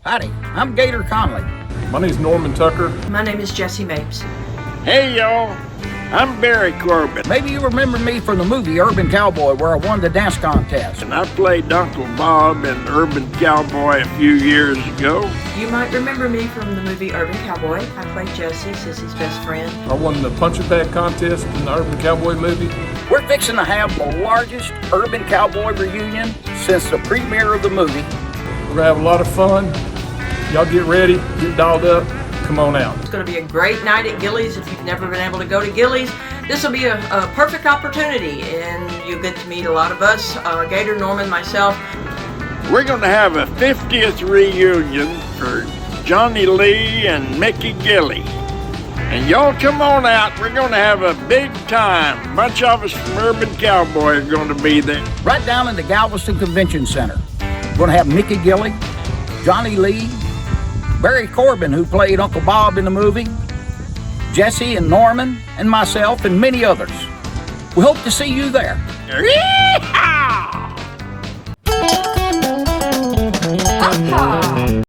Howdy, I'm Gator Conley. My name's Norman Tucker. My name is Jessie Mapes. Hey y'all, I'm Barry Corbin. Maybe you remember me from the movie Urban Cowboy where I won the dance contest. And I played Uncle Bob in Urban Cowboy a few years ago. You might remember me from the movie Urban Cowboy. I played Jessie, Sissy's best friend. I won the punching bag contest in the Urban Cowboy movie. We're fixing to have the largest Urban Cowboy reunion since the premiere of the movie. We're gonna have a lot of fun. Y'all get ready, get dialed up, come on out. It's going to be a great night at Gilley's. If you've never been able to go to Gilley's, this will be a perfect opportunity, and you get to meet a lot of us, Gator, Norman, myself. We're going to have a 50th reunion for Johnny Lee and Mickey Gilley. And y'all come on out, we're going to have a big time. A bunch of us from Urban Cowboy are going to be there. Right down in the Galveston Convention Center. We're going to have Mickey Gilley, Johnny Lee, Barry Corbin, who played Uncle Bob in the movie, Jessie and Norman, and myself, and many others. We hope to see you there.